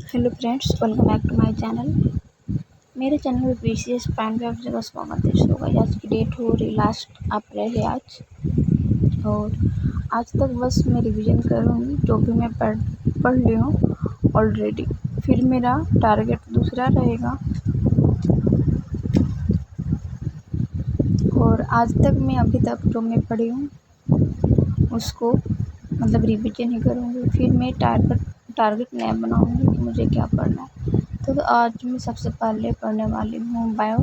Hello friends, welcome back to my channel. मेरे channel में BCS prime आप जगह स्वागत है। होगा आज की डेट हो रही लास्ट अप्रैल है आज, और आज तक बस मैं रिवीजन करूँगी जो भी मैं पढ़ ली हूँ ऑलरेडी। फिर मेरा टारगेट दूसरा रहेगा, और आज तक मैं अभी तक जो मैं पढ़ी हूँ उसको मतलब रिवीजन ही करूँगी। फिर मैं टारगेट नया बनाऊँगी कि मुझे क्या पढ़ना है। तो आज मैं सबसे पहले पढ़ने वाली हूँ बायो,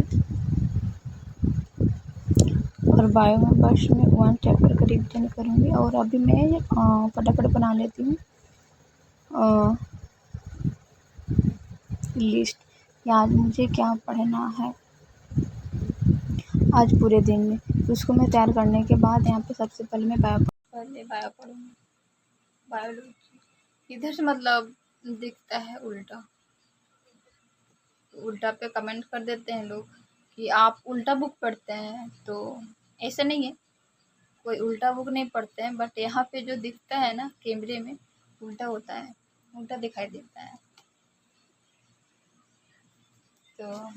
और बायो में बस मैं 1 चैप्टर का रिवीजन करूँगी। और अभी मैं फटाफट बना लेती हूँ लिस्ट कि आज मुझे क्या पढ़ना है आज पूरे दिन में। तो उसको मैं तैयार करने के बाद यहाँ पे सबसे पहले मैं बायो पढ़ूँगी। बायोलॉजी इधर से मतलब दिखता है उल्टा पे कमेंट कर देते हैं लोग कि आप उल्टा बुक पढ़ते हैं। तो ऐसा नहीं है, कोई उल्टा बुक नहीं पढ़ते हैं, बट यहाँ पे जो दिखता है ना कैमरे में उल्टा होता है, उल्टा दिखाई देता है। तो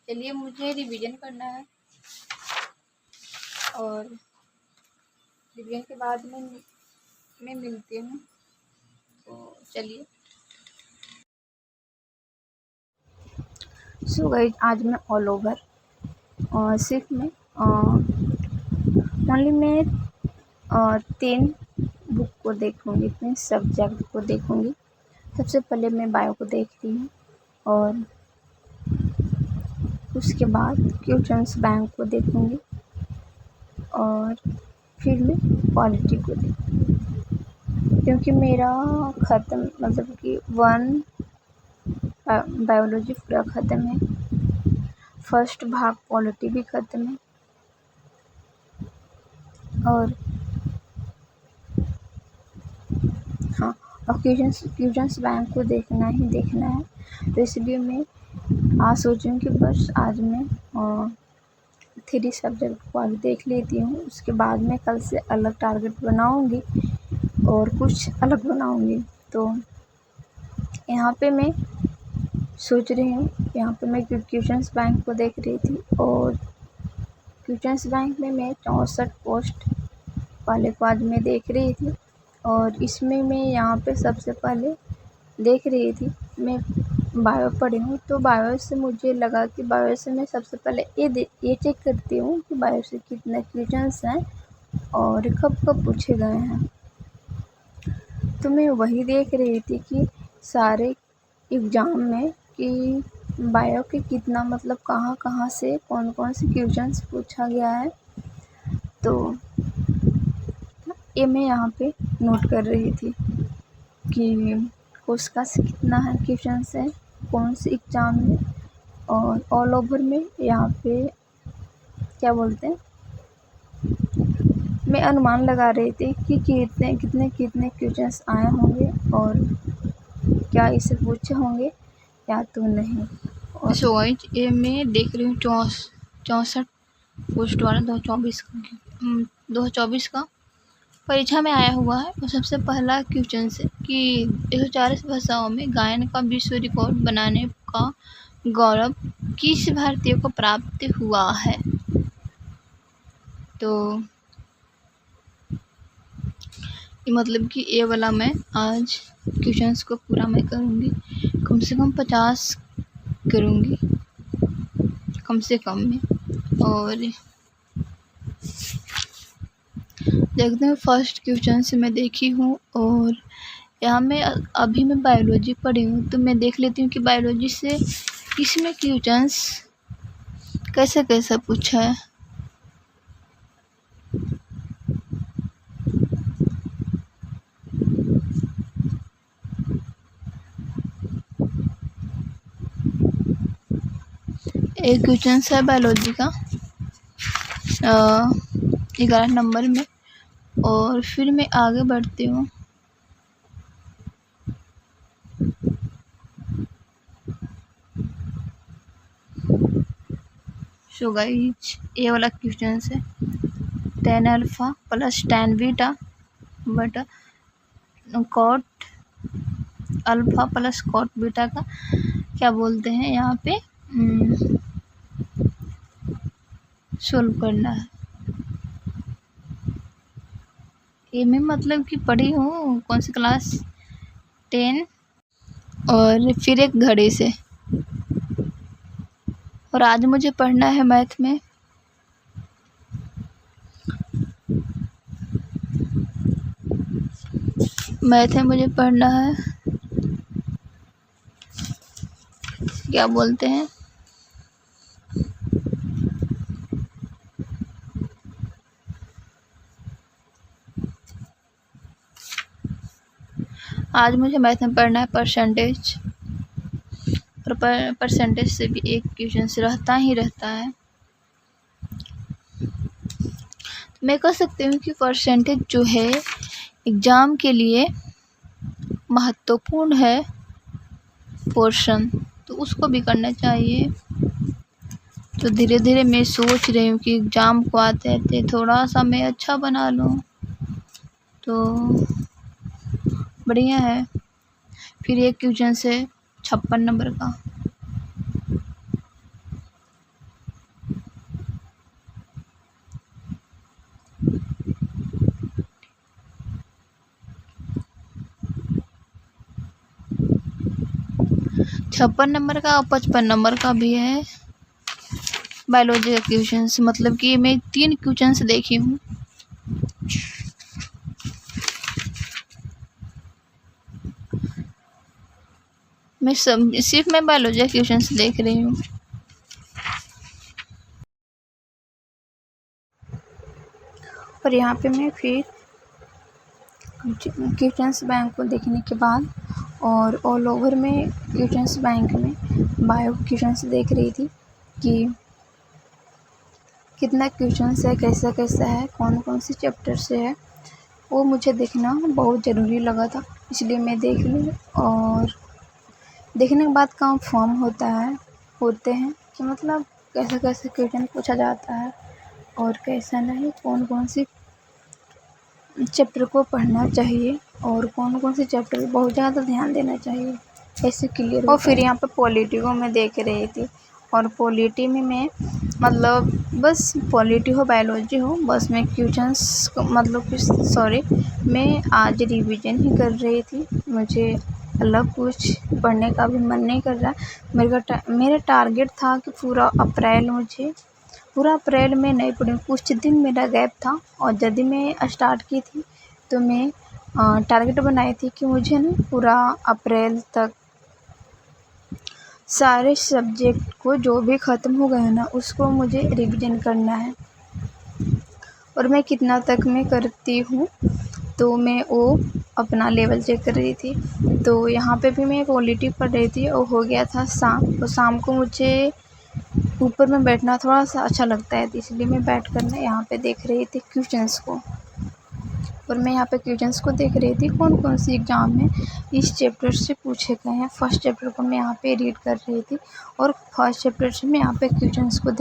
चलिए, मुझे रिवीजन करना है, और रिवीजन के बाद मैं मिलती हूँ। तो चलिए। सो गाइस, आज मैं ऑल ओवर सिर्फ मैं ओनली मैं 3 बुक को देखूँगी, 3 सब्जेक्ट को देखूँगी। सबसे पहले मैं बायो को देख रही हूँ, और उसके बाद क्वेश्चंस बैंक को देखूँगी, और फिर मैं पॉलिटी को देखूँगी। क्योंकि मेरा ख़त्म मतलब कि 1 बायोलॉजी पूरा ख़त्म है, फर्स्ट भाग पॉलिटी भी ख़त्म है, और हाँ, और क्वेश्चंस बैंक को देखना है। तो इसलिए मैं आज सोची हूँ कि बस आज मैं 3 सब्जेक्ट को आज देख लेती हूँ। उसके बाद मैं कल से अलग टारगेट बनाऊँगी और कुछ अलग बनाऊँगी। तो यहाँ पे मैं सोच रही हूँ, यहाँ पे मैं क्वेश्चंस बैंक को देख रही थी, और क्वेश्चंस बैंक में मैं 64 पोस्ट वाले को आज मैं देख रही थी। और इसमें मैं यहाँ पे सबसे पहले देख रही थी, मैं बायो पढ़ी हूँ, तो बायो से मुझे लगा कि बायो से मैं सबसे पहले ये चेक करती हूँ कि बायो से कितने क्वेश्चंस हैं और कब कब पूछे गए हैं। तो मैं वही देख रही थी कि सारे एग्ज़ाम में कि बायो के कितना मतलब कहाँ से कौन कौन से क्वेश्चंस पूछा गया है। तो ये मैं यहाँ पे नोट कर रही थी कि उसका से कितना है क्वेश्चंस है कौन से एग्ज़ाम में, और ऑल ओवर में यहाँ पे क्या बोलते हैं, मैं अनुमान लगा रही थी कि कितने क्वेश्चंस आए होंगे और क्या इसे पूछे होंगे या तो नहीं। और सो गाइस, ये मैं देख रही हूँ 64 पोस्ट वाला 2024 का परीक्षा में आया हुआ है। और सबसे पहला क्वेश्चन है कि 140 भाषाओं में गायन का विश्व रिकॉर्ड बनाने का गौरव किस भारतीय को प्राप्त हुआ है। तो मतलब कि ये वाला मैं आज क्वेश्चंस को पूरा मैं करूँगी, कम से कम 50 करूँगी कम से कम में। और देखते हैं, फर्स्ट क्वेश्चन से मैं देखी हूँ, और यहाँ मैं अभी मैं बायोलॉजी पढ़ी हूँ, तो मैं देख लेती हूँ कि बायोलॉजी से इसमें क्वेश्चंस कैसे पूछा है। एक क्वेश्चन है बायोलॉजी का 11 नंबर में, और फिर मैं आगे बढ़ती हूँ। सो गाइस, ये वाला क्वेश्चन है 10 अल्फा प्लस 10 बीटा बटा cot alpha plus cot beta का क्या बोलते हैं यहाँ पे सोल्व करना है। ये मैं मतलब कि पढ़ी हूँ कौन सी क्लास 10 और फिर एक घड़ी से। और आज मुझे पढ़ना है मैथ में मुझे पढ़ना है क्या बोलते हैं आज मुझे मैथ में पढ़ना है परसेंटेज। और परसेंटेज से भी एक क्वेश्चन रहता ही रहता है। मैं कह सकती हूँ कि परसेंटेज जो है एग्ज़ाम के लिए महत्वपूर्ण है पोर्शन, तो उसको भी करना चाहिए। तो धीरे धीरे मैं सोच रही हूँ कि एग्ज़ाम को आते आते थोड़ा सा मैं अच्छा बना लूँ तो बढ़िया है। फिर एक क्वेश्चन से 56 नंबर का। छप्पन नंबर का और 55 नंबर का भी है बायोलॉजी का क्वेश्चन। मतलब कि मैं 3 क्वेश्चन देखी हूँ। सिर्फ मैं बायोलॉजी का क्वेश्चन देख रही हूँ। और यहाँ पे मैं फिर क्वेश्चंस बैंक को देखने के बाद और ऑल ओवर में क्वेश्चंस बैंक में बायो क्वेश्चंस देख रही थी कि कितना क्वेश्चंस है, कैसा कैसा है, कौन कौन से चैप्टर से है। वो मुझे देखना बहुत ज़रूरी लगा था, इसलिए मैं देख ली। और देखने के बाद कंफर्म होते हैं कि मतलब कैसे कैसे क्वेश्चन पूछा जाता है और कैसा नहीं, कौन कौन सी चैप्टर को पढ़ना चाहिए और कौन कौन से चैप्टर पर बहुत ज़्यादा ध्यान देना चाहिए, ऐसे क्लियर। और फिर यहाँ पे पॉलिटी को मैं देख रही थी। और पॉलिटी में मैं मतलब बस पॉलिटी हो बायोलॉजी हो, बस मैं क्वेश्चंस मतलब कि मैं आज रिवीजन ही कर रही थी। मुझे अलग कुछ पढ़ने का भी मन नहीं कर रहा। मेरा टारगेट था कि पूरा अप्रैल में नहीं पढ़ी। कुछ दिन मेरा गैप था और यदि मैं स्टार्ट की थी तो मैं टारगेट बनाई थी कि मुझे ना पूरा अप्रैल तक सारे सब्जेक्ट को जो भी ख़त्म हो गया ना उसको मुझे रिवीजन करना है। और मैं कितना तक मैं करती हूँ तो मैं वो अपना लेवल चेक कर रही थी। तो यहाँ पे भी मैं पॉलिटी पढ़ रही थी और हो गया था शाम। तो शाम को मुझे ऊपर में बैठना थोड़ा सा अच्छा लगता है, तो इसलिए मैं बैठ कर ना यहाँ पे देख रही थी क्वेश्चंस को। और मैं यहाँ पे क्वेश्चंस को देख रही थी कौन कौन सी एग्ज़ाम में इस चैप्टर से पूछे गए हैं। फर्स्ट चैप्टर को मैं यहाँ पे रीड कर रही थी और फर्स्ट चैप्टर से मैं यहाँ पे क्वेश्चंस को